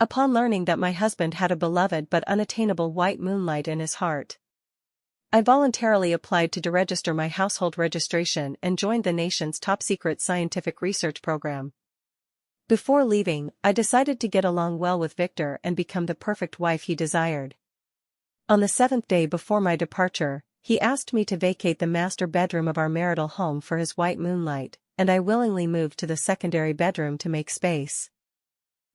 upon learning that my husband had a beloved but unattainable white moonlight in his heart. I voluntarily applied to deregister my household registration and joined the nation's top-secret scientific research program. Before leaving, I decided to get along well with Victor and become the perfect wife he desired. On the 7th day before my departure, he asked me to vacate the master bedroom of our marital home for his white moonlight, and I willingly moved to the secondary bedroom to make space.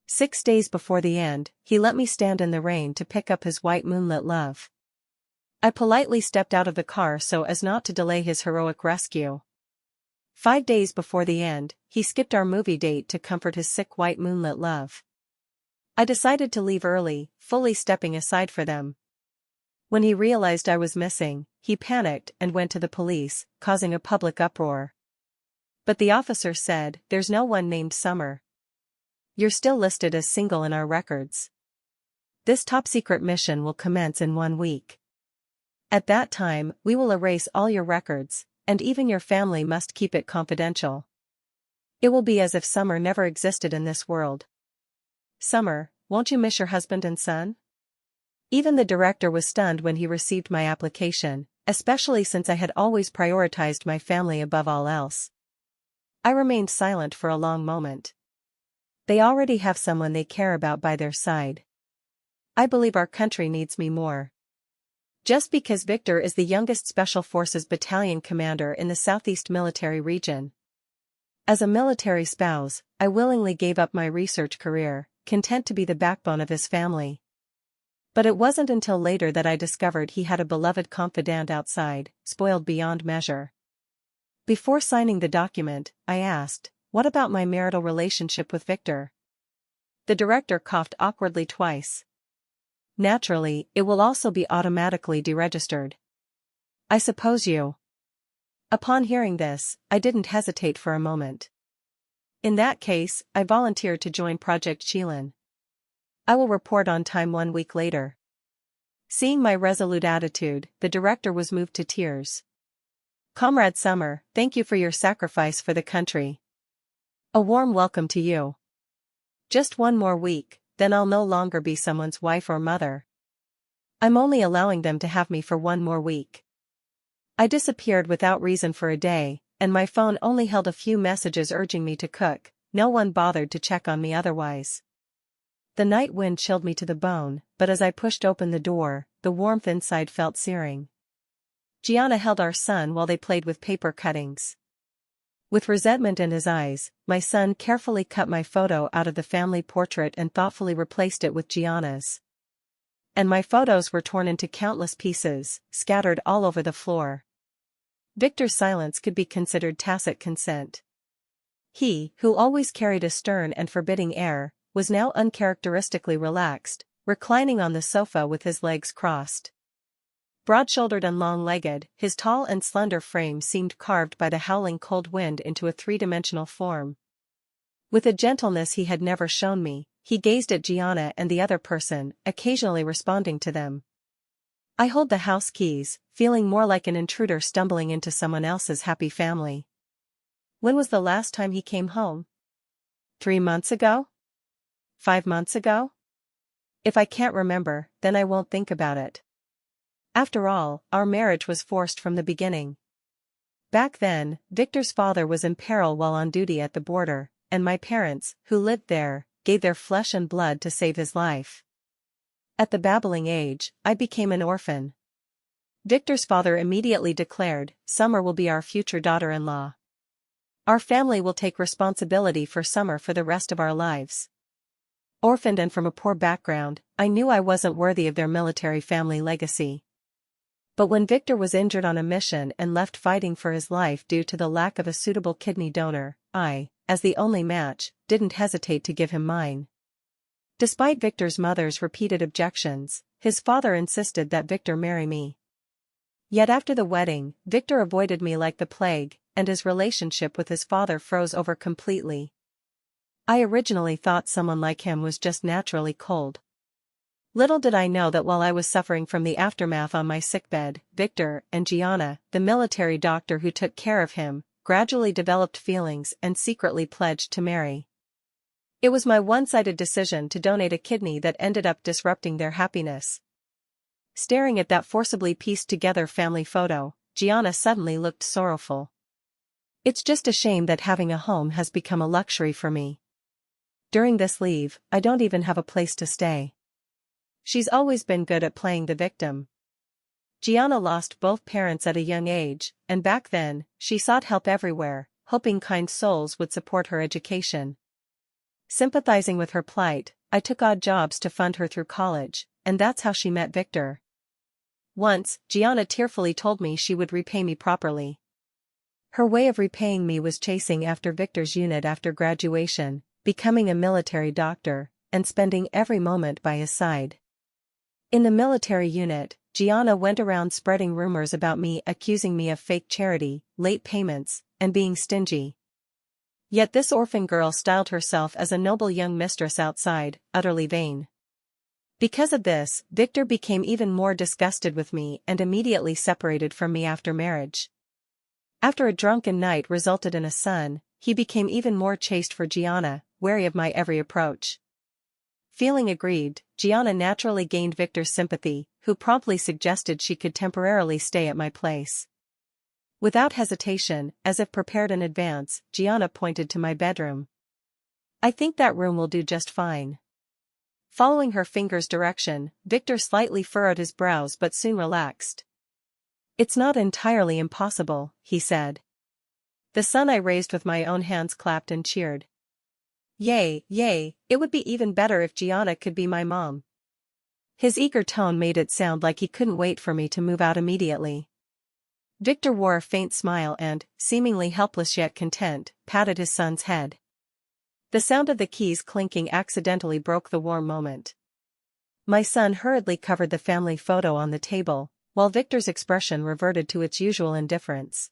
6 days before the end, he let me stand in the rain to pick up his white moonlit love. I politely stepped out of the car so as not to delay his heroic rescue. 5 days before the end, he skipped our movie date to comfort his sick white moonlit love. I decided to leave early, fully stepping aside for them. When he realized I was missing, he panicked and went to the police, causing a public uproar. But the officer said, "There's no one named Summer. You're still listed as single in our records. This top-secret mission will commence in 1 week. At that time, we will erase all your records, and even your family must keep it confidential. It will be as if Summer never existed in this world. Summer, won't you miss your husband and son?" Even the director was stunned when he received my application, especially since I had always prioritized my family above all else. I remained silent for a long moment. They already have someone they care about by their side. I believe our country needs me more. Just because Victor is the youngest Special Forces battalion commander in the Southeast Military Region. As a military spouse, I willingly gave up my research career, content to be the backbone of his family. But it wasn't until later that I discovered he had a beloved confidant outside, spoiled beyond measure. Before signing the document, I asked, "What about my marital relationship with Victor?" The director coughed awkwardly twice. "Naturally, it will also be automatically deregistered. I suppose you..." Upon hearing this, I didn't hesitate for a moment. In that case, I volunteered to join Project Sheelin. I will report on time 1 week later. Seeing my resolute attitude, the director was moved to tears. "Comrade Summer, thank you for your sacrifice for the country. A warm welcome to you. Just 1 more week, then I'll no longer be someone's wife or mother. I'm only allowing them to have me for 1 more week." I disappeared without reason for a day, and my phone only held a few messages urging me to cook. No one bothered to check on me otherwise. The night wind chilled me to the bone, but as I pushed open the door, the warmth inside felt searing. Gianna held our son while they played with paper cuttings. With resentment in his eyes, my son carefully cut my photo out of the family portrait and thoughtfully replaced it with Gianna's. And my photos were torn into countless pieces, scattered all over the floor. Victor's silence could be considered tacit consent. He, who always carried a stern and forbidding air, was now uncharacteristically relaxed, reclining on the sofa with his legs crossed. Broad-shouldered and long-legged, his tall and slender frame seemed carved by the howling cold wind into a 3-dimensional form. With a gentleness he had never shown me, he gazed at Gianna and the other person, occasionally responding to them. I hold the house keys, feeling more like an intruder stumbling into someone else's happy family. When was the last time he came home? 3 months ago? 5 months ago? If I can't remember, then I won't think about it. After all, our marriage was forced from the beginning. Back then, Victor's father was in peril while on duty at the border, and my parents, who lived there, gave their flesh and blood to save his life. At the babbling age, I became an orphan. Victor's father immediately declared, "Summer will be our future daughter-in-law. Our family will take responsibility for Summer for the rest of our lives." Orphaned and from a poor background, I knew I wasn't worthy of their military family legacy. But when Victor was injured on a mission and left fighting for his life due to the lack of a suitable kidney donor, I, as the only match, didn't hesitate to give him mine. Despite Victor's mother's repeated objections, his father insisted that Victor marry me. Yet after the wedding, Victor avoided me like the plague, and his relationship with his father froze over completely. I originally thought someone like him was just naturally cold. Little did I know that while I was suffering from the aftermath on my sickbed, Victor and Gianna, the military doctor who took care of him, gradually developed feelings and secretly pledged to marry. It was my one-sided decision to donate a kidney that ended up disrupting their happiness. Staring at that forcibly pieced-together family photo, Gianna suddenly looked sorrowful. It's just a shame that having a home has become a luxury for me. During this leave, I don't even have a place to stay. She's always been good at playing the victim. Gianna lost both parents at a young age, and back then, she sought help everywhere, hoping kind souls would support her education. Sympathizing with her plight, I took odd jobs to fund her through college, and that's how she met Victor. Once, Gianna tearfully told me she would repay me properly. Her way of repaying me was chasing after Victor's unit after graduation, becoming a military doctor, and spending every moment by his side. In the military unit, Gianna went around spreading rumors about me, accusing me of fake charity, late payments, and being stingy. Yet this orphan girl styled herself as a noble young mistress outside, utterly vain. Because of this, Victor became even more disgusted with me and immediately separated from me after marriage. After a drunken night resulted in a son, he became even more chaste for Gianna, wary of my every approach. Feeling aggrieved, Gianna naturally gained Victor's sympathy, who promptly suggested she could temporarily stay at my place. Without hesitation, as if prepared in advance, Gianna pointed to my bedroom. I think that room will do just fine. Following her finger's direction, Victor slightly furrowed his brows but soon relaxed. It's not entirely impossible, he said. The son I raised with my own hands clapped and cheered. Yay, yay, it would be even better if Gianna could be my mom. His eager tone made it sound like he couldn't wait for me to move out immediately. Victor wore a faint smile and, seemingly helpless yet content, patted his son's head. The sound of the keys clinking accidentally broke the warm moment. My son hurriedly covered the family photo on the table, while Victor's expression reverted to its usual indifference.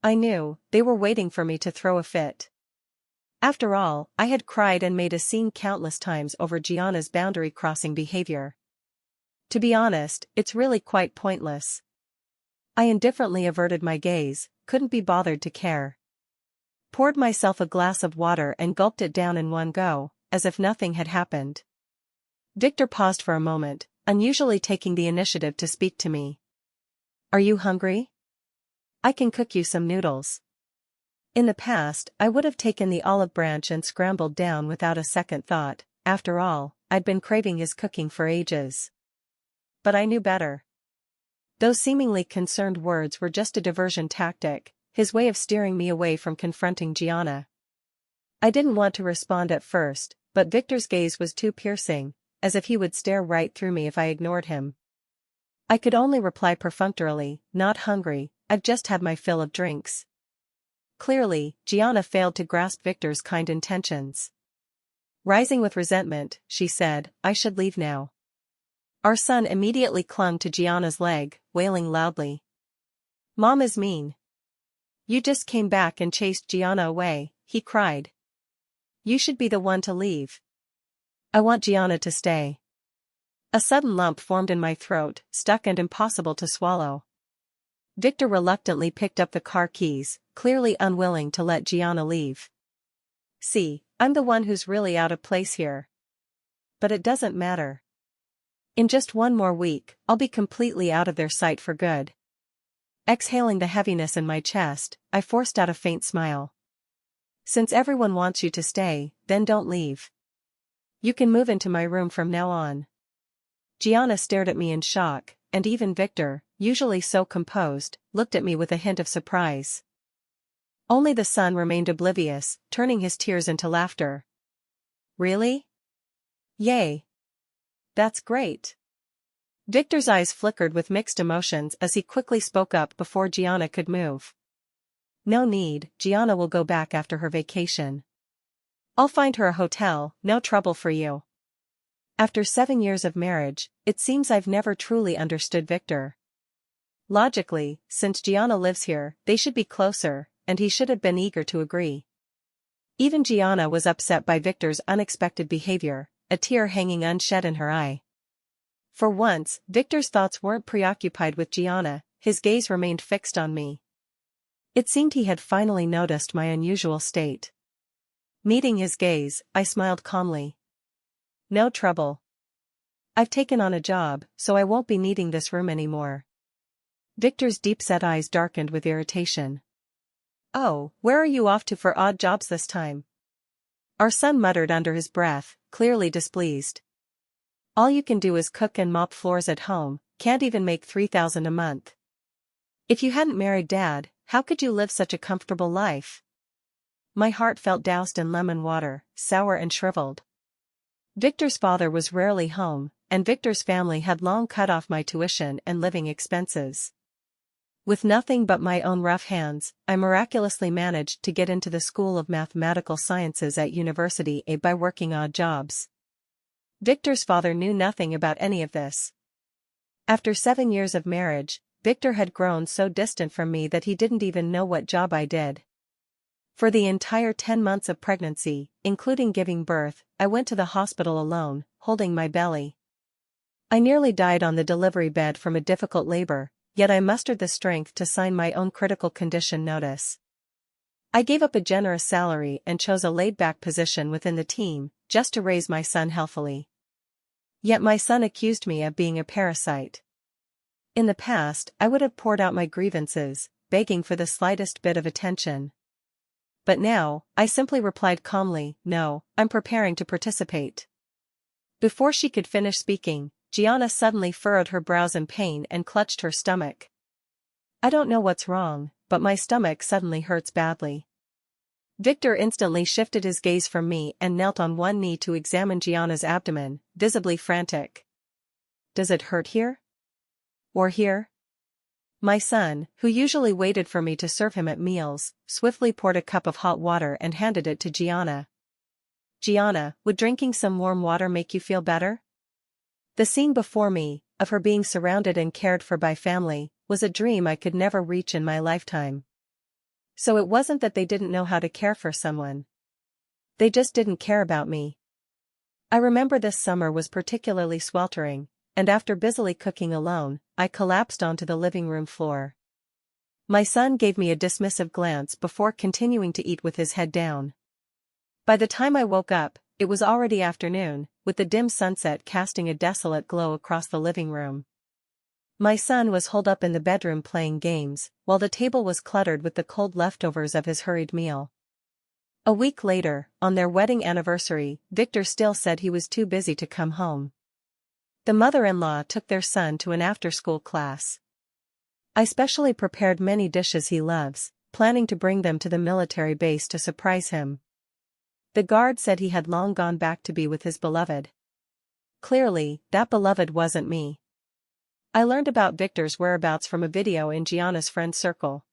I knew, they were waiting for me to throw a fit. After all, I had cried and made a scene countless times over Gianna's boundary-crossing behavior. To be honest, it's really quite pointless. I indifferently averted my gaze, couldn't be bothered to care. Poured myself a glass of water and gulped it down in one go, as if nothing had happened. Victor paused for a moment, unusually taking the initiative to speak to me. Are you hungry? I can cook you some noodles. In the past, I would have taken the olive branch and scrambled down without a second thought. After all, I'd been craving his cooking for ages. But I knew better. Those seemingly concerned words were just a diversion tactic, his way of steering me away from confronting Gianna. I didn't want to respond at first, but Victor's gaze was too piercing, as if he would stare right through me if I ignored him. I could only reply perfunctorily, not hungry, I've just had my fill of drinks. Clearly, Gianna failed to grasp Victor's kind intentions. Rising with resentment, she said, I should leave now. Our son immediately clung to Gianna's leg, wailing loudly. Mom is mean. You just came back and chased Gianna away, he cried. You should be the one to leave. I want Gianna to stay. A sudden lump formed in my throat, stuck and impossible to swallow. Victor reluctantly picked up the car keys, clearly unwilling to let Gianna leave. See, I'm the one who's really out of place here. But it doesn't matter. In just one more week, I'll be completely out of their sight for good. Exhaling the heaviness in my chest, I forced out a faint smile. Since everyone wants you to stay, then don't leave. You can move into my room from now on. Gianna stared at me in shock, and even Victor, usually so composed, looked at me with a hint of surprise. Only the son remained oblivious, turning his tears into laughter. Really? Yay. That's great. Victor's eyes flickered with mixed emotions as he quickly spoke up before Gianna could move. No need, Gianna will go back after her vacation. I'll find her a hotel, no trouble for you. After 7 years of marriage, it seems I've never truly understood Victor. Logically, since Gianna lives here, they should be closer, and he should have been eager to agree. Even Gianna was upset by Victor's unexpected behavior, a tear hanging unshed in her eye. For once, Victor's thoughts weren't preoccupied with Gianna, his gaze remained fixed on me. It seemed he had finally noticed my unusual state. Meeting his gaze, I smiled calmly. No trouble. I've taken on a job, so I won't be needing this room anymore. Victor's deep-set eyes darkened with irritation. Oh, where are you off to for odd jobs this time? Our son muttered under his breath, clearly displeased. All you can do is cook and mop floors at home, can't even make $3,000 a month. If you hadn't married Dad, how could you live such a comfortable life? My heart felt doused in lemon water, sour and shriveled. Victor's father was rarely home, and Victor's family had long cut off my tuition and living expenses. With nothing but my own rough hands, I miraculously managed to get into the School of Mathematical Sciences at University A by working odd jobs. Victor's father knew nothing about any of this. After 7 years of marriage, Victor had grown so distant from me that he didn't even know what job I did. For the entire 10 months of pregnancy, including giving birth, I went to the hospital alone, holding my belly. I nearly died on the delivery bed from a difficult labor, yet I mustered the strength to sign my own critical condition notice. I gave up a generous salary and chose a laid-back position within the team, just to raise my son healthily. Yet my son accused me of being a parasite. In the past, I would have poured out my grievances, begging for the slightest bit of attention. But now, I simply replied calmly, "No, I'm preparing to participate." Before she could finish speaking, Gianna suddenly furrowed her brows in pain and clutched her stomach. I don't know what's wrong, but my stomach suddenly hurts badly. Victor instantly shifted his gaze from me and knelt on one knee to examine Gianna's abdomen, visibly frantic. Does it hurt here? Or here? My son, who usually waited for me to serve him at meals, swiftly poured a cup of hot water and handed it to Gianna. Gianna, would drinking some warm water make you feel better? The scene before me, of her being surrounded and cared for by family, was a dream I could never reach in my lifetime. So it wasn't that they didn't know how to care for someone. They just didn't care about me. I remember this summer was particularly sweltering, and after busily cooking alone, I collapsed onto the living room floor. My son gave me a dismissive glance before continuing to eat with his head down. By the time I woke up, it was already afternoon, with the dim sunset casting a desolate glow across the living room. My son was holed up in the bedroom playing games, while the table was cluttered with the cold leftovers of his hurried meal. A week later, on their wedding anniversary, Victor still said he was too busy to come home. The mother-in-law took their son to an after-school class. I specially prepared many dishes he loves, planning to bring them to the military base to surprise him. The guard said he had long gone back to be with his beloved. Clearly, that beloved wasn't me. I learned about Victor's whereabouts from a video in Gianna's friend circle.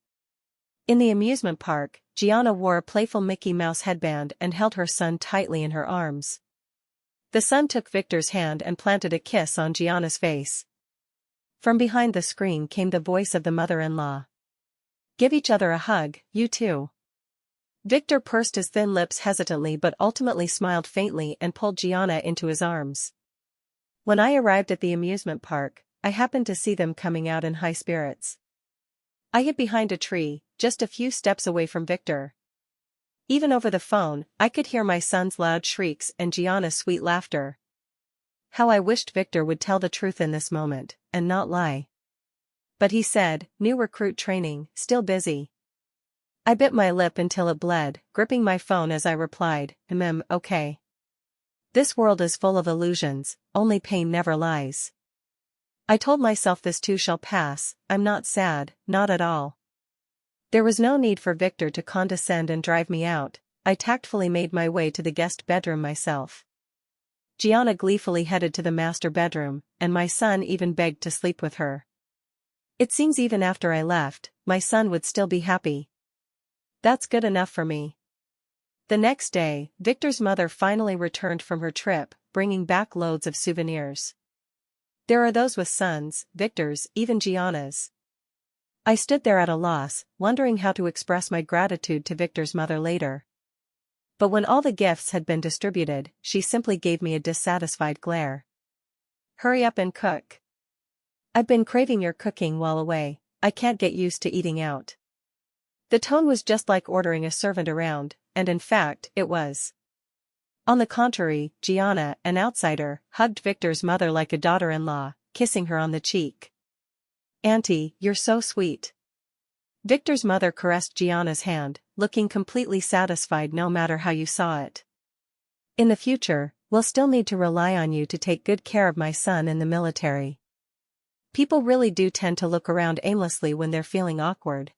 In the amusement park, Gianna wore a playful Mickey Mouse headband and held her son tightly in her arms. The son took Victor's hand and planted a kiss on Gianna's face. From behind the screen came the voice of the mother-in-law. Give each other a hug, you two. Victor pursed his thin lips hesitantly but ultimately smiled faintly and pulled Gianna into his arms. When I arrived at the amusement park, I happened to see them coming out in high spirits. I hid behind a tree, just a few steps away from Victor. Even over the phone, I could hear my son's loud shrieks and Gianna's sweet laughter. How I wished Victor would tell the truth in this moment, and not lie. But he said, new recruit training, still busy. I bit my lip until it bled, gripping my phone as I replied, okay. This world is full of illusions, only pain never lies. I told myself this too shall pass, I'm not sad, not at all. There was no need for Victor to condescend and drive me out. I tactfully made my way to the guest bedroom myself. Gianna gleefully headed to the master bedroom, and my son even begged to sleep with her. It seems even after I left, my son would still be happy. That's good enough for me. The next day, Victor's mother finally returned from her trip, bringing back loads of souvenirs. There are those with sons, Victor's, even Gianna's. I stood there at a loss, wondering how to express my gratitude to Victor's mother later. But when all the gifts had been distributed, she simply gave me a dissatisfied glare. Hurry up and cook. I've been craving your cooking while away, I can't get used to eating out. The tone was just like ordering a servant around, and in fact, it was. On the contrary, Gianna, an outsider, hugged Victor's mother like a daughter-in-law, kissing her on the cheek. "Auntie, you're so sweet." Victor's mother caressed Gianna's hand, looking completely satisfied no matter how you saw it. "In the future, we'll still need to rely on you to take good care of my son in the military." People really do tend to look around aimlessly when they're feeling awkward.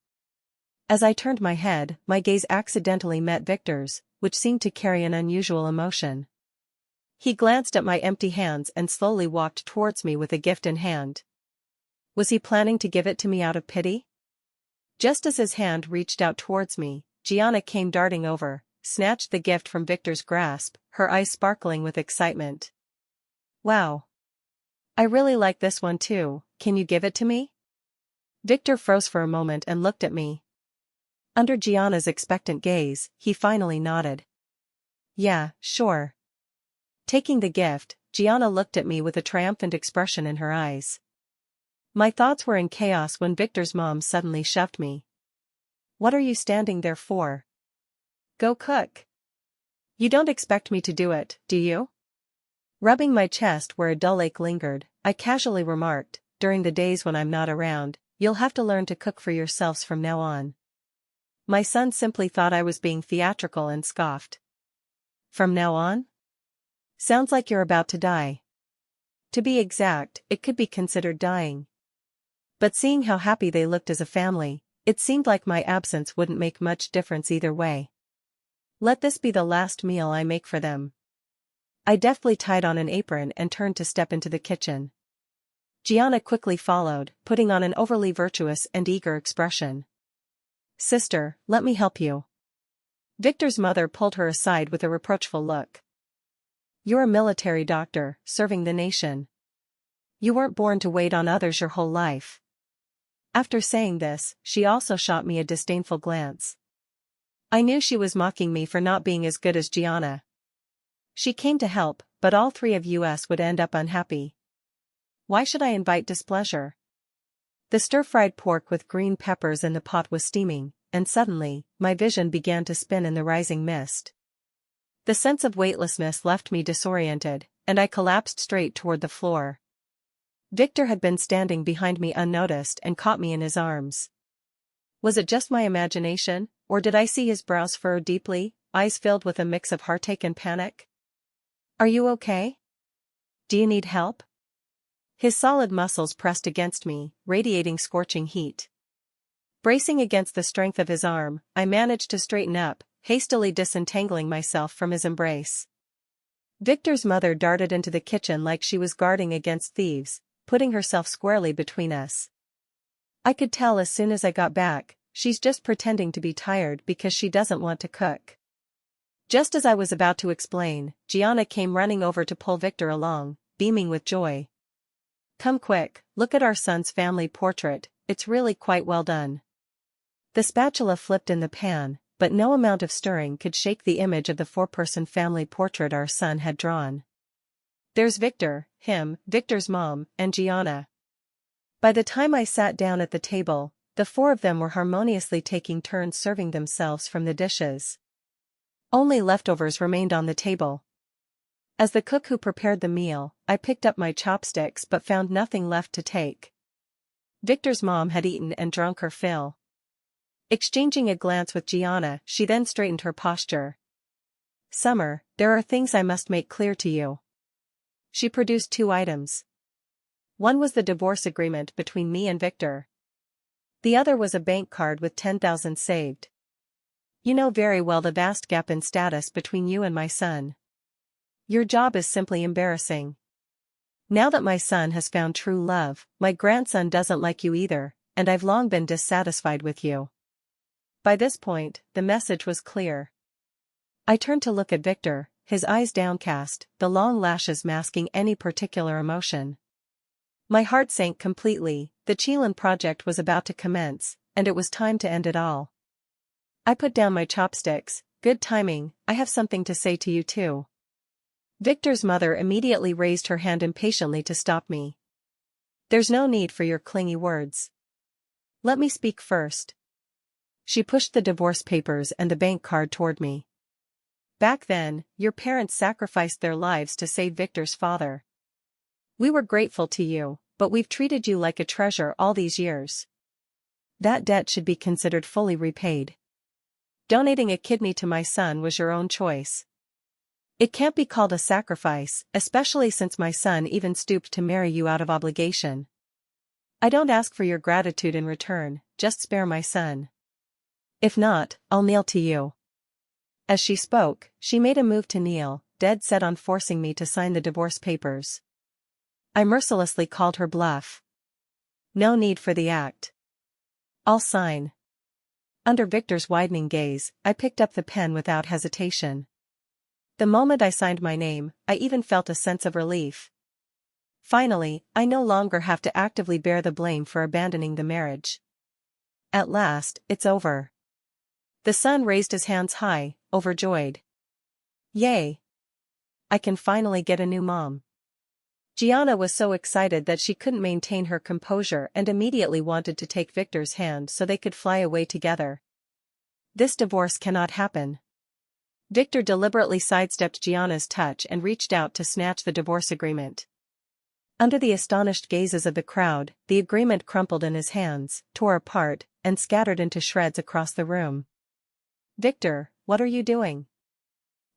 As I turned my head, my gaze accidentally met Victor's, which seemed to carry an unusual emotion. He glanced at my empty hands and slowly walked towards me with a gift in hand. Was he planning to give it to me out of pity? Just as his hand reached out towards me, Gianna came darting over, snatched the gift from Victor's grasp, her eyes sparkling with excitement. "Wow. I really like this one too, can you give it to me?" Victor froze for a moment and looked at me. Under Gianna's expectant gaze, he finally nodded. "Yeah, sure." Taking the gift, Gianna looked at me with a triumphant expression in her eyes. My thoughts were in chaos when Victor's mom suddenly shoved me. "What are you standing there for? Go cook." "You don't expect me to do it, do you?" Rubbing my chest where a dull ache lingered, I casually remarked, "During the days when I'm not around, you'll have to learn to cook for yourselves from now on." My son simply thought I was being theatrical and scoffed. "From now on? Sounds like you're about to die." To be exact, it could be considered dying. But seeing how happy they looked as a family, it seemed like my absence wouldn't make much difference either way. "Let this be the last meal I make for them." I deftly tied on an apron and turned to step into the kitchen. Gianna quickly followed, putting on an overly virtuous and eager expression. "Sister, let me help you." Victor's mother pulled her aside with a reproachful look. "You're a military doctor, serving the nation. You weren't born to wait on others your whole life." After saying this, she also shot me a disdainful glance. I knew she was mocking me for not being as good as Gianna. She came to help, but all three of us would end up unhappy. Why should I invite displeasure? The stir-fried pork with green peppers in the pot was steaming, and suddenly, my vision began to spin in the rising mist. The sense of weightlessness left me disoriented, and I collapsed straight toward the floor. Victor had been standing behind me unnoticed and caught me in his arms. Was it just my imagination, or did I see his brows furrow deeply, eyes filled with a mix of heartache and panic? "Are you okay? Do you need help?" His solid muscles pressed against me, radiating scorching heat. Bracing against the strength of his arm, I managed to straighten up, hastily disentangling myself from his embrace. Victor's mother darted into the kitchen like she was guarding against thieves, putting herself squarely between us. I could tell as soon as I got back, she's just pretending to be tired because she doesn't want to cook. Just as I was about to explain, Gianna came running over to pull Victor along, beaming with joy. "Come quick, look at our son's family portrait, it's really quite well done." The spatula flipped in the pan, but no amount of stirring could shake the image of the four-person family portrait our son had drawn. There's Victor, him, Victor's mom, and Gianna. By the time I sat down at the table, the four of them were harmoniously taking turns serving themselves from the dishes. Only leftovers remained on the table. As the cook who prepared the meal, I picked up my chopsticks but found nothing left to take. Victor's mom had eaten and drunk her fill. Exchanging a glance with Gianna, she then straightened her posture. "Summer, there are things I must make clear to you." She produced 2 items. One was the divorce agreement between me and Victor. The other was a bank card with 10,000 saved. "You know very well the vast gap in status between you and my son. Your job is simply embarrassing. Now that my son has found true love, my grandson doesn't like you either, and I've long been dissatisfied with you." By this point, the message was clear. I turned to look at Victor, his eyes downcast, the long lashes masking any particular emotion. My heart sank completely, the Chilean project was about to commence, and it was time to end it all. I put down my chopsticks. "Good timing, I have something to say to you too." Victor's mother immediately raised her hand impatiently to stop me. "There's no need for your clingy words. Let me speak first." She pushed the divorce papers and the bank card toward me. Back then, your parents sacrificed their lives to save Victor's father. We were grateful to you, but we've treated you like a treasure all these years. That debt should be considered fully repaid. Donating a kidney to my son was your own choice. It can't be called a sacrifice, especially since my son even stooped to marry you out of obligation. I don't ask for your gratitude in return, just spare my son. If not, I'll kneel to you." As she spoke, she made a move to kneel, dead set on forcing me to sign the divorce papers. I mercilessly called her bluff. No need for the act. I'll sign. Under Victor's widening gaze, I picked up the pen without hesitation. The moment I signed my name, I even felt a sense of relief. Finally, I no longer have to actively bear the blame for abandoning the marriage. At last, it's over. The son raised his hands high, overjoyed. Yay! I can finally get a new mom. Gianna was so excited that she couldn't maintain her composure and immediately wanted to take Victor's hand so they could fly away together. This divorce cannot happen. Victor deliberately sidestepped Gianna's touch and reached out to snatch the divorce agreement. Under the astonished gazes of the crowd, the agreement crumpled in his hands, tore apart, and scattered into shreds across the room. "Victor, what are you doing?"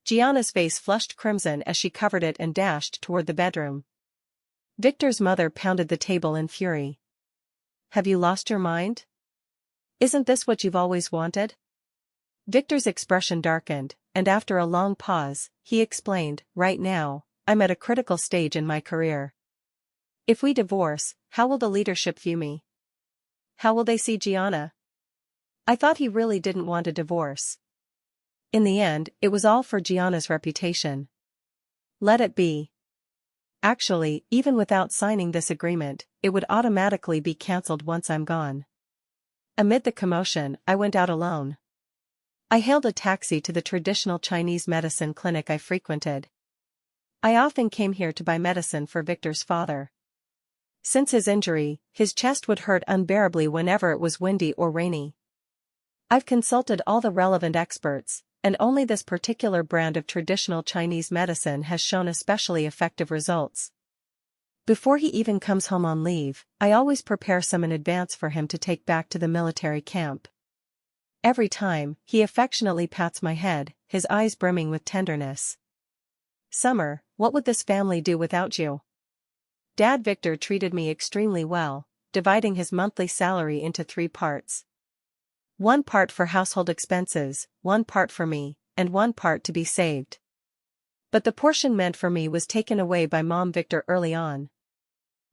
Gianna's face flushed crimson as she covered it and dashed toward the bedroom. Victor's mother pounded the table in fury. "Have you lost your mind? Isn't this what you've always wanted?" Victor's expression darkened, and after a long pause, he explained, "Right now, I'm at a critical stage in my career. If we divorce, how will the leadership view me? How will they see Gianna?" I thought he really didn't want a divorce. In the end, it was all for Gianna's reputation. Let it be. Actually, even without signing this agreement, it would automatically be cancelled once I'm gone. Amid the commotion, I went out alone. I hailed a taxi to the traditional Chinese medicine clinic I frequented. I often came here to buy medicine for Victor's father. Since his injury, his chest would hurt unbearably whenever it was windy or rainy. I've consulted all the relevant experts, and only this particular brand of traditional Chinese medicine has shown especially effective results. Before he even comes home on leave, I always prepare some in advance for him to take back to the military camp. Every time, he affectionately pats my head, his eyes brimming with tenderness. "Summer, what would this family do without you?" Dad Victor treated me extremely well, dividing his monthly salary into 3 parts. 1 part for household expenses, 1 part for me, and 1 part to be saved. But the portion meant for me was taken away by Mom Victor early on.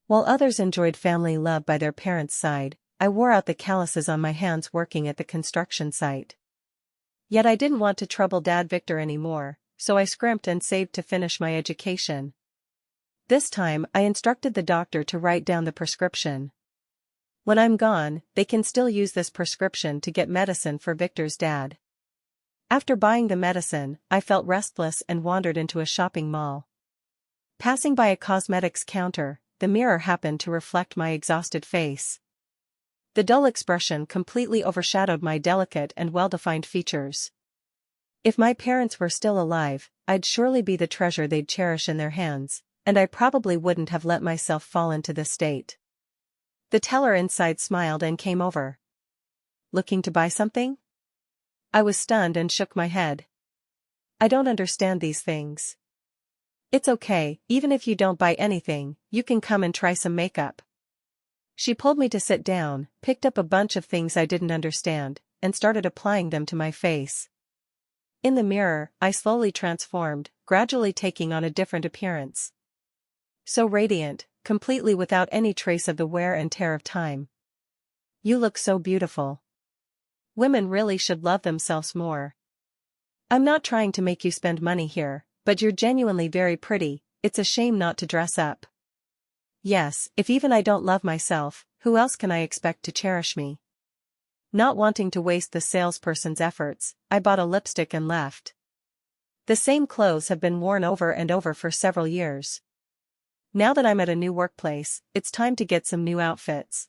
While others enjoyed family love by their parents' side, I wore out the calluses on my hands working at the construction site. Yet I didn't want to trouble Dad Victor anymore, so I scrimped and saved to finish my education. This time I instructed the doctor to write down the prescription. When I'm gone, they can still use this prescription to get medicine for Victor's dad. After buying the medicine, I felt restless and wandered into a shopping mall. Passing by a cosmetics counter, the mirror happened to reflect my exhausted face. The dull expression completely overshadowed my delicate and well-defined features. If my parents were still alive, I'd surely be the treasure they'd cherish in their hands, and I probably wouldn't have let myself fall into this state. The teller inside smiled and came over. "Looking to buy something?" I was stunned and shook my head. "I don't understand these things." "It's okay, even if you don't buy anything, you can come and try some makeup." She pulled me to sit down, picked up a bunch of things I didn't understand, and started applying them to my face. In the mirror, I slowly transformed, gradually taking on a different appearance. So radiant, completely without any trace of the wear and tear of time. "You look so beautiful. Women really should love themselves more. I'm not trying to make you spend money here, but you're genuinely very pretty, it's a shame not to dress up." Yes, if even I don't love myself, who else can I expect to cherish me? Not wanting to waste the salesperson's efforts, I bought a lipstick and left. The same clothes have been worn over and over for several years. Now that I'm at a new workplace, it's time to get some new outfits.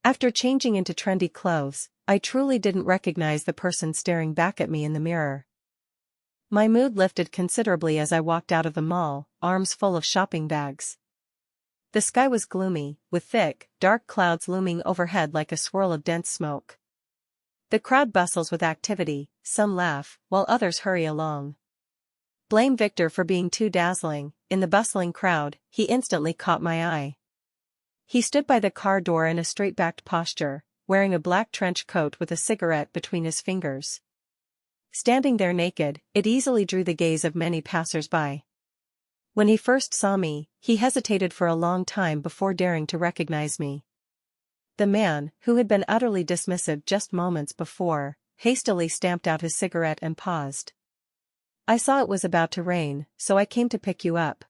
After changing into trendy clothes, I truly didn't recognize the person staring back at me in the mirror. My mood lifted considerably as I walked out of the mall, arms full of shopping bags. The sky was gloomy, with thick, dark clouds looming overhead like a swirl of dense smoke. The crowd bustles with activity, some laugh, while others hurry along. Blame Victor for being too dazzling. In the bustling crowd, he instantly caught my eye. He stood by the car door in a straight-backed posture, wearing a black trench coat with a cigarette between his fingers. Standing there naked, it easily drew the gaze of many passers-by. When he first saw me, he hesitated for a long time before daring to recognize me. The man, who had been utterly dismissive just moments before, hastily stamped out his cigarette and paused. "I saw it was about to rain, so I came to pick you up."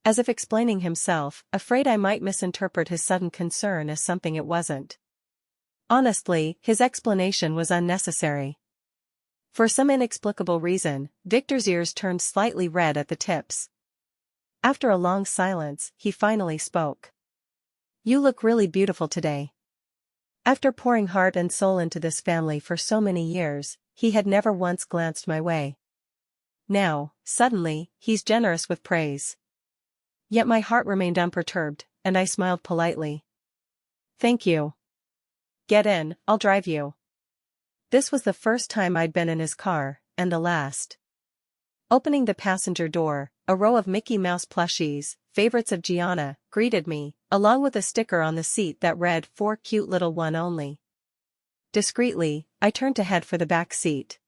As if explaining himself, afraid I might misinterpret his sudden concern as something it wasn't. Honestly, his explanation was unnecessary. For some inexplicable reason, Victor's ears turned slightly red at the tips. After a long silence, he finally spoke. "You look really beautiful today." After pouring heart and soul into this family for so many years, he had never once glanced my way. Now, suddenly, he's generous with praise. Yet my heart remained unperturbed, and I smiled politely. "Thank you. Get in, I'll drive you." This was the first time I'd been in his car, and the last. Opening the passenger door, a row of Mickey Mouse plushies, favorites of Gianna, greeted me, along with a sticker on the seat that read "For cute little one only." Discreetly, I turned to head for the back seat.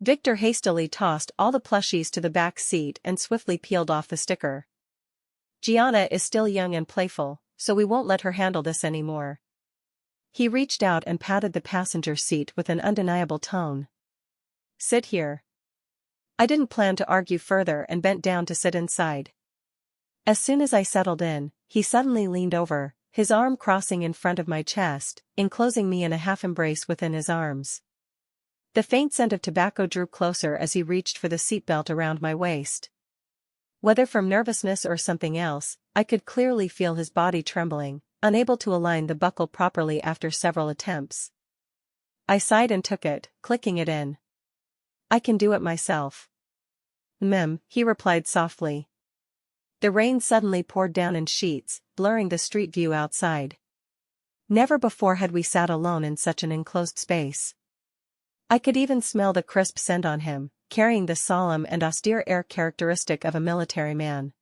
Victor hastily tossed all the plushies to the back seat and swiftly peeled off the sticker. "Gianna is still young and playful, so we won't let her handle this anymore." He reached out and patted the passenger seat with an undeniable tone. "Sit here." I didn't plan to argue further and bent down to sit inside. As soon as I settled in, he suddenly leaned over, his arm crossing in front of my chest, enclosing me in a half-embrace within his arms. The faint scent of tobacco drew closer as he reached for the seatbelt around my waist. Whether from nervousness or something else, I could clearly feel his body trembling, unable to align the buckle properly after several attempts. I sighed and took it, clicking it in. "I can do it myself." He replied softly. The rain suddenly poured down in sheets, blurring the street view outside. Never before had we sat alone in such an enclosed space. I could even smell the crisp scent on him, carrying the solemn and austere air characteristic of a military man.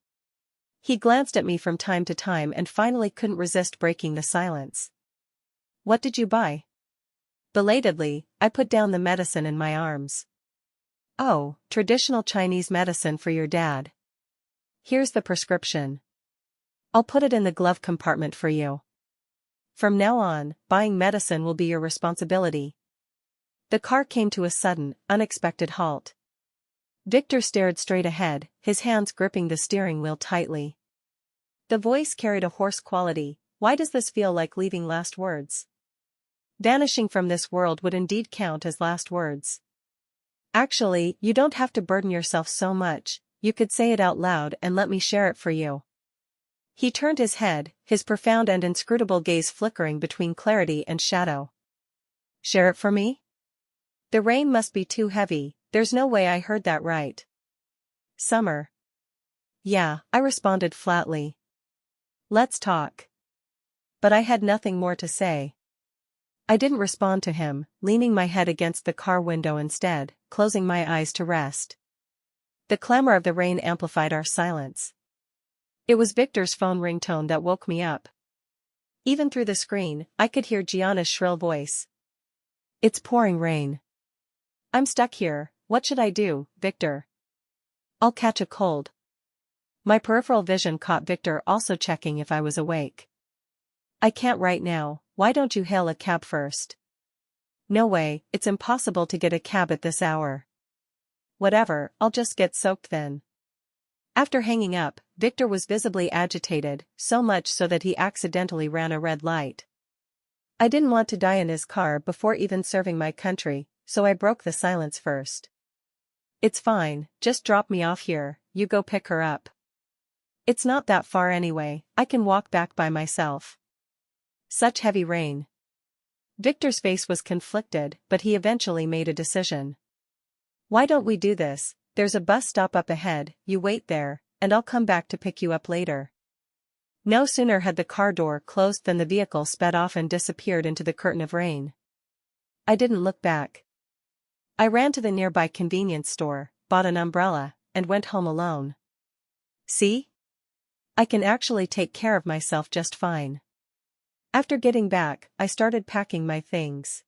He glanced at me from time to time and finally couldn't resist breaking the silence. "What did you buy?" Belatedly, I put down the medicine in my arms. "Oh, traditional Chinese medicine for your dad. Here's the prescription. I'll put it in the glove compartment for you. From now on, buying medicine will be your responsibility." The car came to a sudden, unexpected halt. Victor stared straight ahead, his hands gripping the steering wheel tightly. The voice carried a hoarse quality. "Why does this feel like leaving last words? Vanishing from this world would indeed count as last words. Actually, you don't have to burden yourself so much, you could say it out loud and let me share it for you." He turned his head, his profound and inscrutable gaze flickering between clarity and shadow. "Share it for me? The rain must be too heavy, there's no way I heard that right." "Summer." "Yeah," I responded flatly. "Let's talk." But I had nothing more to say. I didn't respond to him, leaning my head against the car window instead, closing my eyes to rest. The clamor of the rain amplified our silence. It was Victor's phone ringtone that woke me up. Even through the screen, I could hear Gianna's shrill voice. "It's pouring rain. I'm stuck here, what should I do, Victor? I'll catch a cold." My peripheral vision caught Victor also checking if I was awake. "I can't right now, why don't you hail a cab first?" "No way, it's impossible to get a cab at this hour." "Whatever, I'll just get soaked then." After hanging up, Victor was visibly agitated, so much so that he accidentally ran a red light. I didn't want to die in his car before even serving my country, so I broke the silence first. "It's fine, just drop me off here, you go pick her up. It's not that far anyway, I can walk back by myself." Such heavy rain. Victor's face was conflicted, but he eventually made a decision. Why don't we do this? There's a bus stop up ahead, you wait there, and I'll come back to pick you up later. No sooner had the car door closed than the vehicle sped off and disappeared into the curtain of rain. I didn't look back. I ran to the nearby convenience store, bought an umbrella, and went home alone. See? I can actually take care of myself just fine. After getting back, I started packing my things.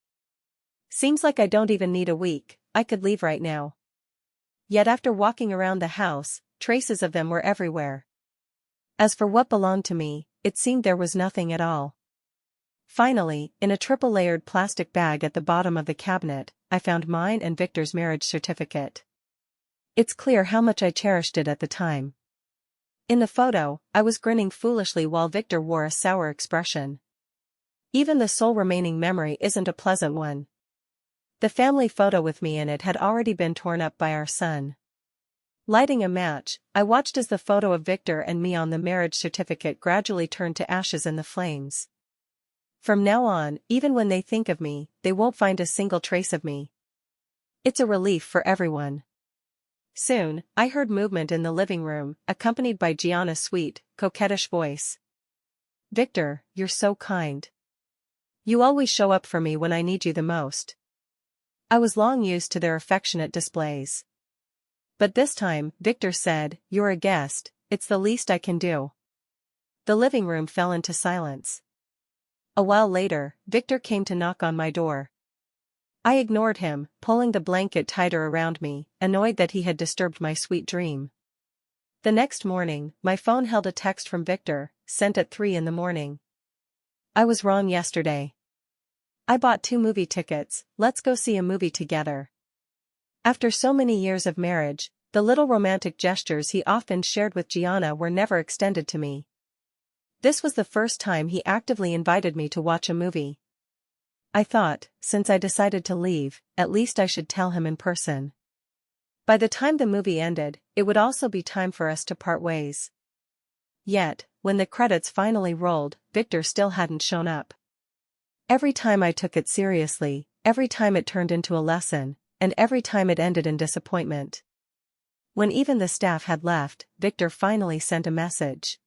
Seems like I don't even need a week, I could leave right now. Yet after walking around the house, traces of them were everywhere. As for what belonged to me, it seemed there was nothing at all. Finally, in a triple-layered plastic bag at the bottom of the cabinet, I found mine and Victor's marriage certificate. It's clear how much I cherished it at the time. In the photo, I was grinning foolishly while Victor wore a sour expression. Even the sole remaining memory isn't a pleasant one. The family photo with me in it had already been torn up by our son. Lighting a match, I watched as the photo of Victor and me on the marriage certificate gradually turned to ashes in the flames. From now on, even when they think of me, they won't find a single trace of me. It's a relief for everyone. Soon, I heard movement in the living room, accompanied by Gianna's sweet, coquettish voice. "Victor, you're so kind. You always show up for me when I need you the most." I was long used to their affectionate displays. But this time, Victor said, "You're a guest, it's the least I can do." The living room fell into silence. A while later, Victor came to knock on my door. I ignored him, pulling the blanket tighter around me, annoyed that he had disturbed my sweet dream. The next morning, my phone held a text from Victor, sent at 3 in the morning. "I was wrong yesterday. I bought 2 movie tickets, let's go see a movie together." After so many years of marriage, the little romantic gestures he often shared with Gianna were never extended to me. This was the first time he actively invited me to watch a movie. I thought, since I decided to leave, at least I should tell him in person. By the time the movie ended, it would also be time for us to part ways. Yet, when the credits finally rolled, Victor still hadn't shown up. Every time I took it seriously, every time it turned into a lesson, and every time it ended in disappointment. When even the staff had left, Victor finally sent a message.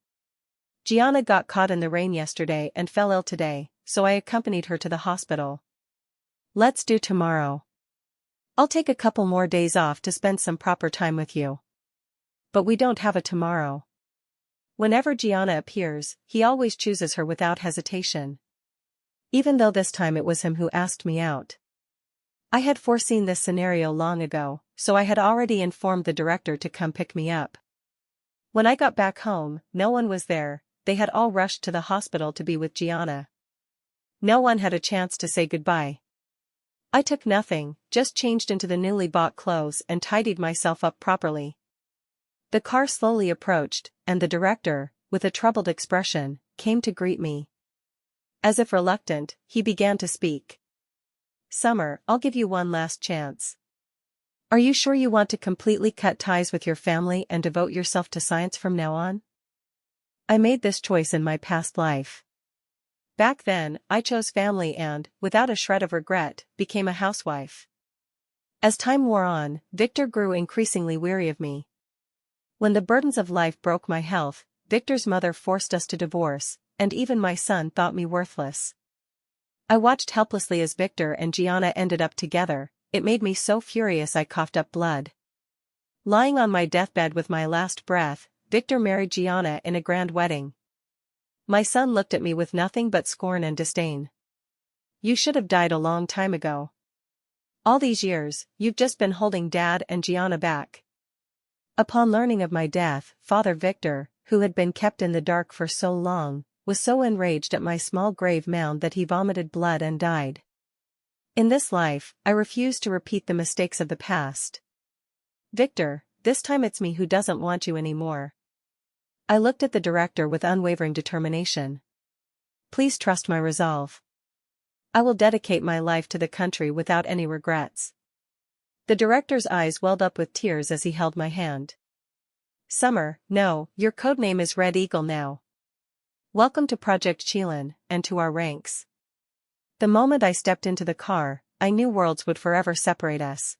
"Gianna got caught in the rain yesterday and fell ill today, so I accompanied her to the hospital. Let's do tomorrow. I'll take a couple more days off to spend some proper time with you. But we don't have a tomorrow." Whenever Gianna appears, he always chooses her without hesitation. Even though this time it was him who asked me out. I had foreseen this scenario long ago, so I had already informed the director to come pick me up. When I got back home, no one was there, they had all rushed to the hospital to be with Gianna. No one had a chance to say goodbye. I took nothing, just changed into the newly bought clothes and tidied myself up properly. The car slowly approached, and the director, with a troubled expression, came to greet me. As if reluctant, he began to speak. "Summer, I'll give you one last chance. Are you sure you want to completely cut ties with your family and devote yourself to science from now on?" I made this choice in my past life. Back then, I chose family and, without a shred of regret, became a housewife. As time wore on, Victor grew increasingly weary of me. When the burdens of life broke my health, Victor's mother forced us to divorce, and even my son thought me worthless. I watched helplessly as Victor and Gianna ended up together. It made me so furious I coughed up blood. Lying on my deathbed with my last breath, Victor married Gianna in a grand wedding. My son looked at me with nothing but scorn and disdain. "You should have died a long time ago. All these years, you've just been holding Dad and Gianna back." Upon learning of my death, Father Victor, who had been kept in the dark for so long, was so enraged at my small grave mound that he vomited blood and died. In this life, I refuse to repeat the mistakes of the past. "Victor, this time it's me who doesn't want you anymore." I looked at the director with unwavering determination. "Please trust my resolve. I will dedicate my life to the country without any regrets." The director's eyes welled up with tears as he held my hand. "Summer, no, your code name is Red Eagle now. Welcome to Project Chelan, and to our ranks." The moment I stepped into the car, I knew worlds would forever separate us.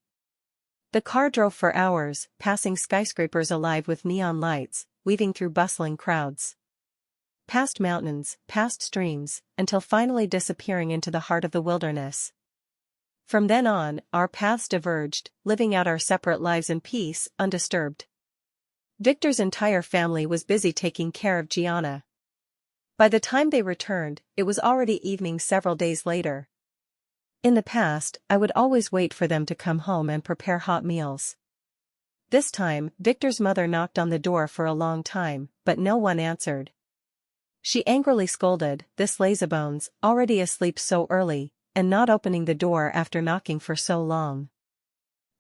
The car drove for hours, passing skyscrapers alive with neon lights, weaving through bustling crowds. Past mountains, past streams, until finally disappearing into the heart of the wilderness. From then on, our paths diverged, living out our separate lives in peace, undisturbed. Victor's entire family was busy taking care of Gianna. By the time they returned, it was already evening several days later. In the past, I would always wait for them to come home and prepare hot meals. This time, Victor's mother knocked on the door for a long time, but no one answered. She angrily scolded, "This lazybones, already asleep so early, and not opening the door after knocking for so long."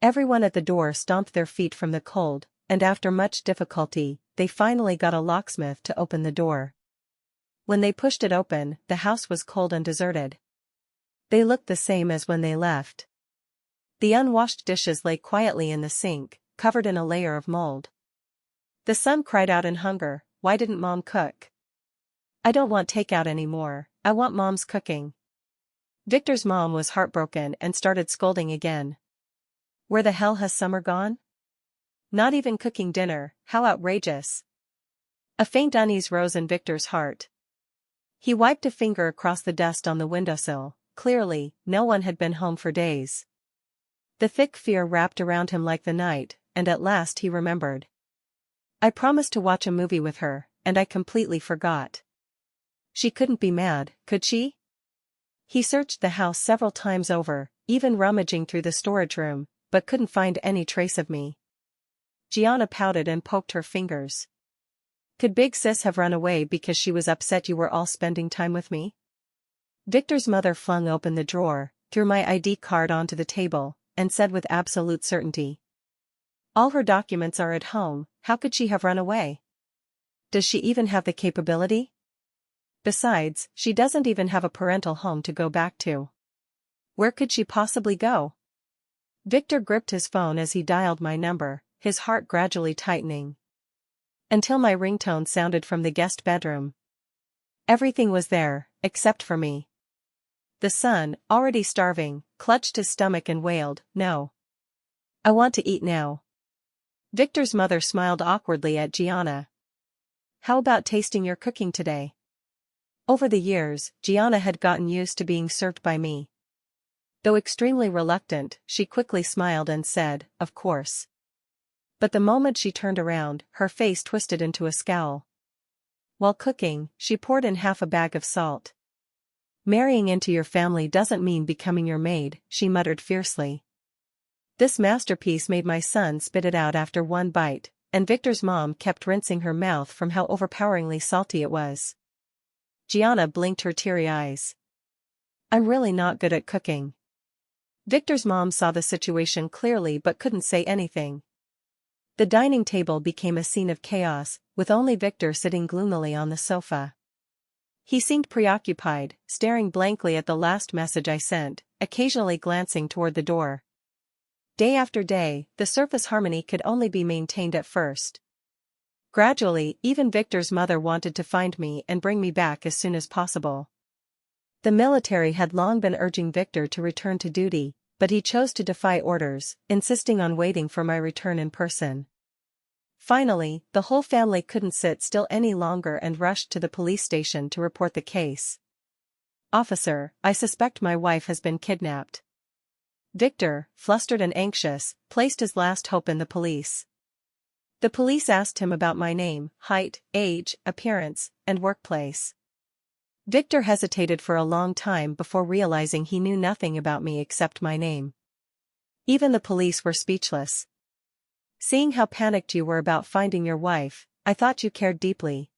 Everyone at the door stomped their feet from the cold, and after much difficulty, they finally got a locksmith to open the door. When they pushed it open, the house was cold and deserted. They looked the same as when they left. The unwashed dishes lay quietly in the sink, covered in a layer of mold. The son cried out in hunger, "Why didn't Mom cook? I don't want takeout anymore, I want Mom's cooking." Victor's mom was heartbroken and started scolding again. "Where the hell has Summer gone? Not even cooking dinner, how outrageous." A faint unease rose in Victor's heart. He wiped a finger across the dust on the windowsill. Clearly, no one had been home for days. The thick fear wrapped around him like the night, and at last he remembered. "I promised to watch a movie with her, and I completely forgot." She couldn't be mad, could she? He searched the house several times over, even rummaging through the storage room, but couldn't find any trace of me. Gianna pouted and poked her fingers. "Could Big Sis have run away because she was upset you were all spending time with me?" Victor's mother flung open the drawer, threw my ID card onto the table, and said with absolute certainty. "All her documents are at home, how could she have run away? Does she even have the capability? Besides, she doesn't even have a parental home to go back to. Where could she possibly go?" Victor gripped his phone as he dialed my number, his heart gradually tightening. Until my ringtone sounded from the guest bedroom. Everything was there, except for me. The son, already starving, clutched his stomach and wailed, "No. I want to eat now." Victor's mother smiled awkwardly at Gianna. "How about tasting your cooking today?" Over the years, Gianna had gotten used to being served by me. Though extremely reluctant, she quickly smiled and said, "Of course." But the moment she turned around, her face twisted into a scowl. While cooking, she poured in half a bag of salt. "Marrying into your family doesn't mean becoming your maid," she muttered fiercely. This masterpiece made my son spit it out after one bite, and Victor's mom kept rinsing her mouth from how overpoweringly salty it was. Gianna blinked her teary eyes. "I'm really not good at cooking." Victor's mom saw the situation clearly but couldn't say anything. The dining table became a scene of chaos, with only Victor sitting gloomily on the sofa. He seemed preoccupied, staring blankly at the last message I sent, occasionally glancing toward the door. Day after day, the surface harmony could only be maintained at first. Gradually, even Victor's mother wanted to find me and bring me back as soon as possible. The military had long been urging Victor to return to duty, but he chose to defy orders, insisting on waiting for my return in person. Finally, the whole family couldn't sit still any longer and rushed to the police station to report the case. "Officer, I suspect my wife has been kidnapped." Victor, flustered and anxious, placed his last hope in the police. The police asked him about my name, height, age, appearance, and workplace. Victor hesitated for a long time before realizing he knew nothing about me except my name. Even the police were speechless. "Seeing how panicked you were about finding your wife, I thought you cared deeply.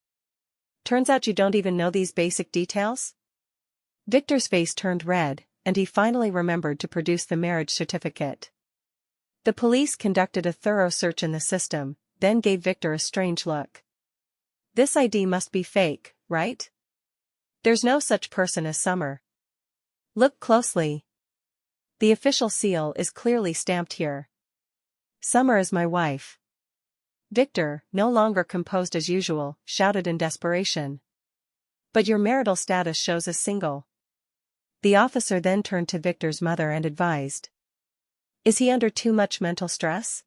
Turns out you don't even know these basic details?" Victor's face turned red, and he finally remembered to produce the marriage certificate. The police conducted a thorough search in the system, then gave Victor a strange look. "This ID must be fake, right? There's no such person as Summer. Look closely. The official seal is clearly stamped here. Summer is my wife." Victor, no longer composed as usual, shouted in desperation. "But your marital status shows as single." The officer then turned to Victor's mother and advised. Is he under too much mental stress?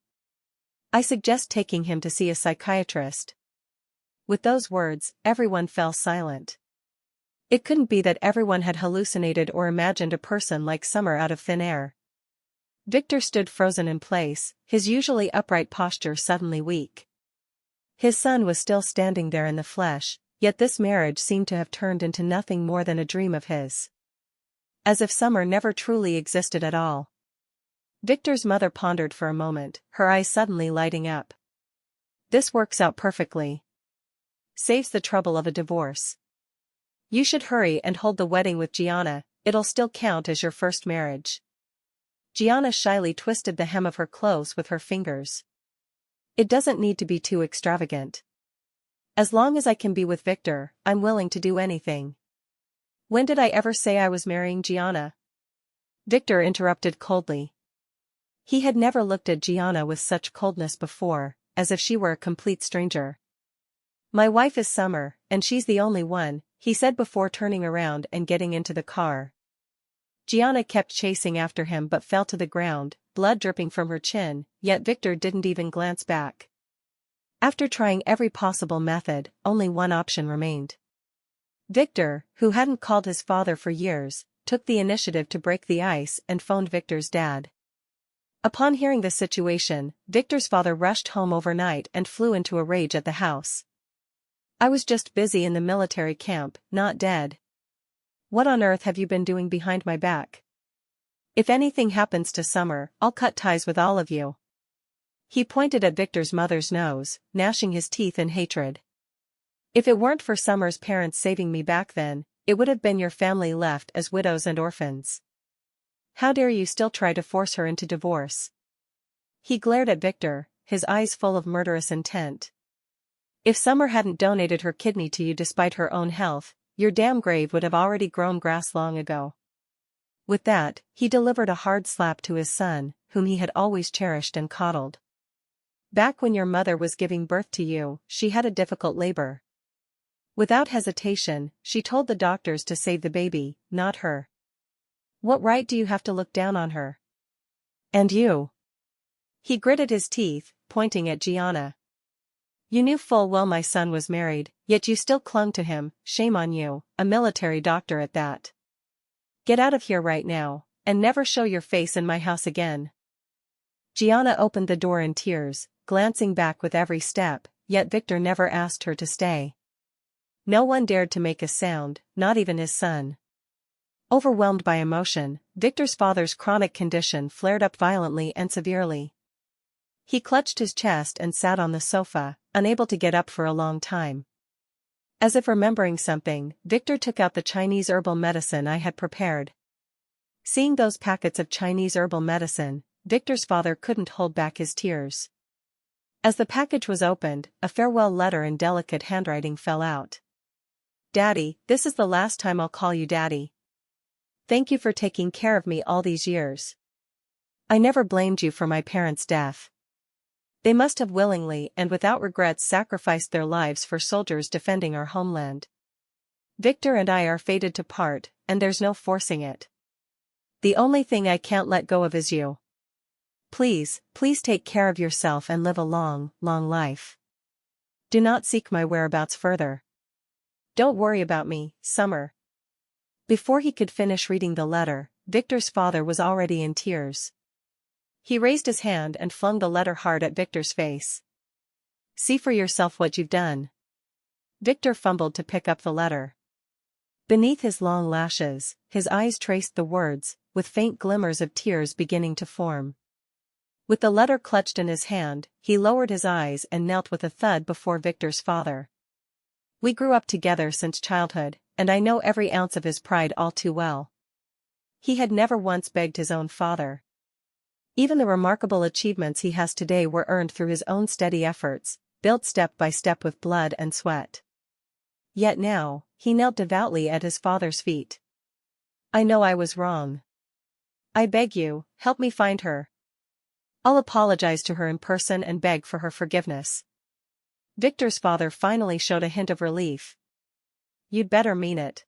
I suggest taking him to see a psychiatrist. With those words, everyone fell silent. It couldn't be that everyone had hallucinated or imagined a person like Summer out of thin air. Victor stood frozen in place, his usually upright posture suddenly weak. His son was still standing there in the flesh, yet this marriage seemed to have turned into nothing more than a dream of his. As if Summer never truly existed at all. Victor's mother pondered for a moment, her eyes suddenly lighting up. This works out perfectly. Saves the trouble of a divorce. You should hurry and hold the wedding with Gianna, it'll still count as your first marriage. Gianna shyly twisted the hem of her clothes with her fingers. It doesn't need to be too extravagant. As long as I can be with Victor, I'm willing to do anything. When did I ever say I was marrying Gianna? Victor interrupted coldly. He had never looked at Gianna with such coldness before, as if she were a complete stranger. My wife is Summer, and she's the only one, he said before turning around and getting into the car. Gianna kept chasing after him but fell to the ground, blood dripping from her chin, yet Victor didn't even glance back. After trying every possible method, only one option remained. Victor, who hadn't called his father for years, took the initiative to break the ice and phoned Victor's dad. Upon hearing the situation, Victor's father rushed home overnight and flew into a rage at the house. I was just busy in the military camp, not dead. What on earth have you been doing behind my back? If anything happens to Summer, I'll cut ties with all of you. He pointed at Victor's mother's nose, gnashing his teeth in hatred. If it weren't for Summer's parents saving me back then, it would have been your family left as widows and orphans. How dare you still try to force her into divorce? He glared at Victor, his eyes full of murderous intent. If Summer hadn't donated her kidney to you despite her own health, your damn grave would have already grown grass long ago. With that, he delivered a hard slap to his son, whom he had always cherished and coddled. Back when your mother was giving birth to you, she had a difficult labor. Without hesitation, she told the doctors to save the baby, not her. What right do you have to look down on her? And you? He gritted his teeth, pointing at Gianna. You knew full well my son was married, yet you still clung to him, shame on you, a military doctor at that. Get out of here right now, and never show your face in my house again. Gianna opened the door in tears, glancing back with every step, yet Victor never asked her to stay. No one dared to make a sound, not even his son. Overwhelmed by emotion, Victor's father's chronic condition flared up violently and severely. He clutched his chest and sat on the sofa, unable to get up for a long time. As if remembering something, Victor took out the Chinese herbal medicine I had prepared. Seeing those packets of Chinese herbal medicine, Victor's father couldn't hold back his tears. As the package was opened, a farewell letter in delicate handwriting fell out. Daddy, this is the last time I'll call you Daddy. Thank you for taking care of me all these years. I never blamed you for my parents' death. They must have willingly and without regrets sacrificed their lives for soldiers defending our homeland. Victor and I are fated to part, and there's no forcing it. The only thing I can't let go of is you. Please, please take care of yourself and live a long, long life. Do not seek my whereabouts further. Don't worry about me, Summer. Before he could finish reading the letter, Victor's father was already in tears. He raised his hand and flung the letter hard at Victor's face. See for yourself what you've done. Victor fumbled to pick up the letter. Beneath his long lashes, his eyes traced the words, with faint glimmers of tears beginning to form. With the letter clutched in his hand, he lowered his eyes and knelt with a thud before Victor's father. We grew up together since childhood, and I know every ounce of his pride all too well. He had never once begged his own father. Even the remarkable achievements he has today were earned through his own steady efforts, built step by step with blood and sweat. Yet now, he knelt devoutly at his father's feet. I know I was wrong. I beg you, help me find her. I'll apologize to her in person and beg for her forgiveness. Victor's father finally showed a hint of relief. You'd better mean it.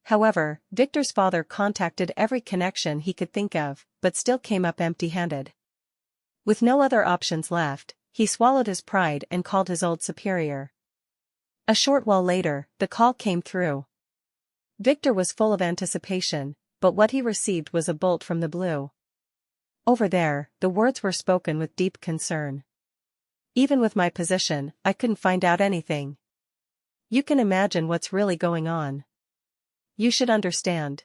However, Victor's father contacted every connection he could think of, but still came up empty-handed. With no other options left, he swallowed his pride and called his old superior. A short while later, the call came through. Victor was full of anticipation, but what he received was a bolt from the blue. "Over there," the words were spoken with deep concern. "Even with my position, I couldn't find out anything. You can imagine what's really going on. You should understand."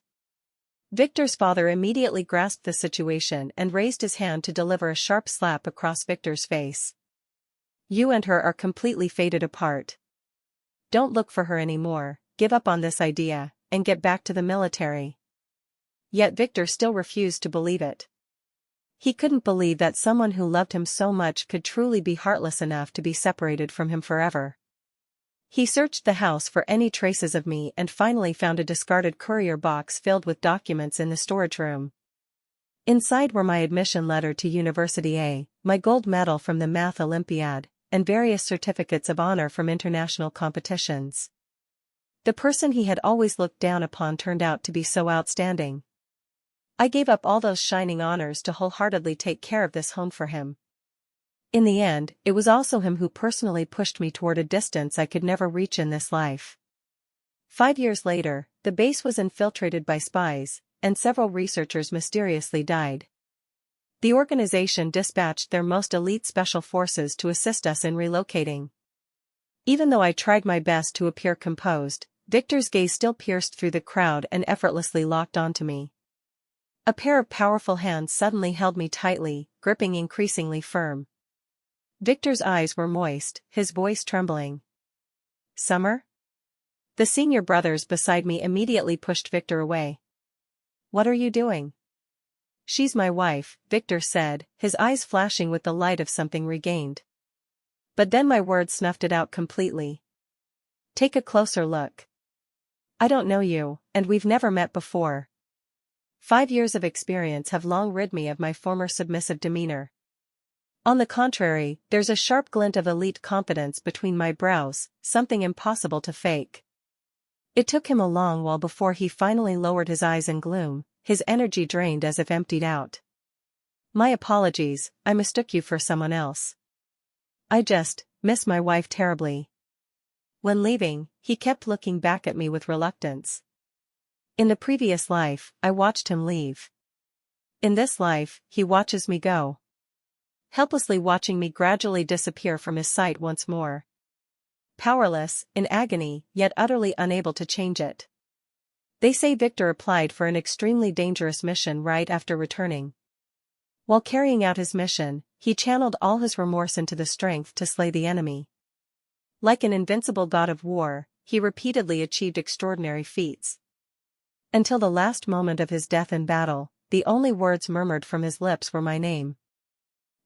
Victor's father immediately grasped the situation and raised his hand to deliver a sharp slap across Victor's face. "You and her are completely fated apart. Don't look for her anymore, give up on this idea, and get back to the military." Yet Victor still refused to believe it. He couldn't believe that someone who loved him so much could truly be heartless enough to be separated from him forever. He searched the house for any traces of me and finally found a discarded courier box filled with documents in the storage room. Inside were my admission letter to University A, my gold medal from the Math Olympiad, and various certificates of honor from international competitions. The person he had always looked down upon turned out to be so outstanding. I gave up all those shining honors to wholeheartedly take care of this home for him. In the end, it was also him who personally pushed me toward a distance I could never reach in this life. 5 years later, the base was infiltrated by spies, and several researchers mysteriously died. The organization dispatched their most elite special forces to assist us in relocating. Even though I tried my best to appear composed, Victor's gaze still pierced through the crowd and effortlessly locked onto me. A pair of powerful hands suddenly held me tightly, gripping increasingly firm. Victor's eyes were moist, his voice trembling. "Summer?" The senior brothers beside me immediately pushed Victor away. "What are you doing?" "She's my wife," Victor said, his eyes flashing with the light of something regained. But then my words snuffed it out completely. "Take a closer look. I don't know you, and we've never met before." 5 years of experience have long rid me of my former submissive demeanor. On the contrary, there's a sharp glint of elite confidence between my brows, something impossible to fake. It took him a long while before he finally lowered his eyes in gloom, his energy drained as if emptied out. "My apologies, I mistook you for someone else. I just miss my wife terribly." When leaving, he kept looking back at me with reluctance. In the previous life, I watched him leave. In this life, he watches me go. Helplessly watching me gradually disappear from his sight once more. Powerless, in agony, yet utterly unable to change it. They say Victor applied for an extremely dangerous mission right after returning. While carrying out his mission, he channeled all his remorse into the strength to slay the enemy. Like an invincible god of war, he repeatedly achieved extraordinary feats. Until the last moment of his death in battle, the only words murmured from his lips were my name.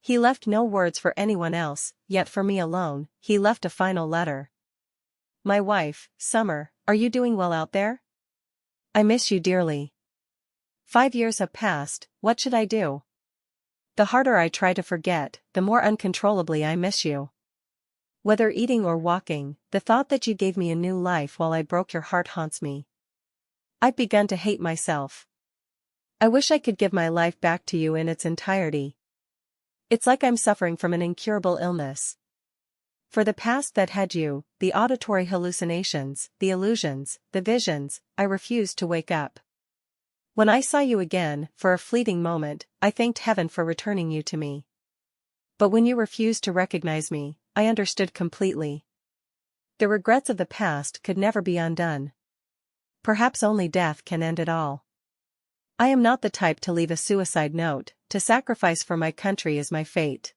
He left no words for anyone else, yet for me alone, he left a final letter. "My wife, Summer, are you doing well out there? I miss you dearly. 5 years have passed, what should I do? The harder I try to forget, the more uncontrollably I miss you. Whether eating or walking, the thought that you gave me a new life while I broke your heart haunts me. I've begun to hate myself. I wish I could give my life back to you in its entirety. It's like I'm suffering from an incurable illness. For the past that had you, the auditory hallucinations, the illusions, the visions, I refused to wake up. When I saw you again, for a fleeting moment, I thanked heaven for returning you to me. But when you refused to recognize me, I understood completely. The regrets of the past could never be undone. Perhaps only death can end it all. I am not the type to leave a suicide note, to sacrifice for my country is my fate.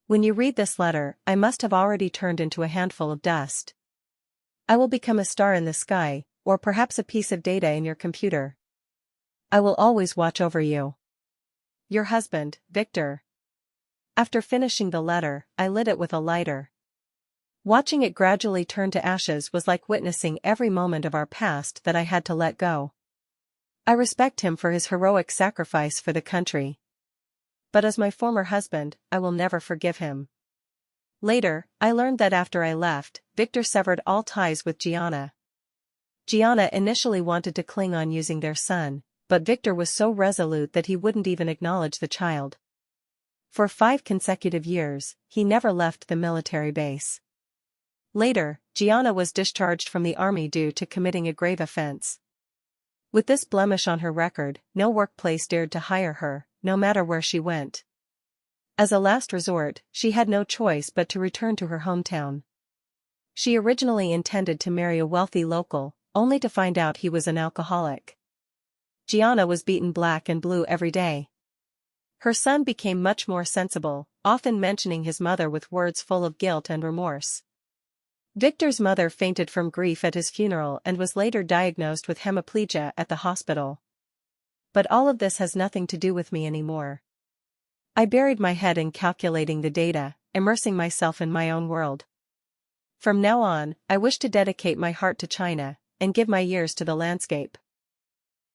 When you read this letter, I must have already turned into a handful of dust. I will become a star in the sky, or perhaps a piece of data in your computer. I will always watch over you. Your husband, Victor. After finishing the letter, I lit it with a lighter. Watching it gradually turn to ashes was like witnessing every moment of our past that I had to let go. I respect him for his heroic sacrifice for the country. But as my former husband, I will never forgive him. Later, I learned that after I left, Victor severed all ties with Gianna. Gianna initially wanted to cling on using their son, but Victor was so resolute that he wouldn't even acknowledge the child. For 5 consecutive years, he never left the military base. Later, Gianna was discharged from the army due to committing a grave offense. With this blemish on her record, no workplace dared to hire her, no matter where she went. As a last resort, she had no choice but to return to her hometown. She originally intended to marry a wealthy local, only to find out he was an alcoholic. Gianna was beaten black and blue every day. Her son became much more sensible, often mentioning his mother with words full of guilt and remorse. Victor's mother fainted from grief at his funeral and was later diagnosed with hemiplegia at the hospital. But all of this has nothing to do with me anymore. I buried my head in calculating the data, immersing myself in my own world. From now on, I wish to dedicate my heart to China, and give my years to the landscape.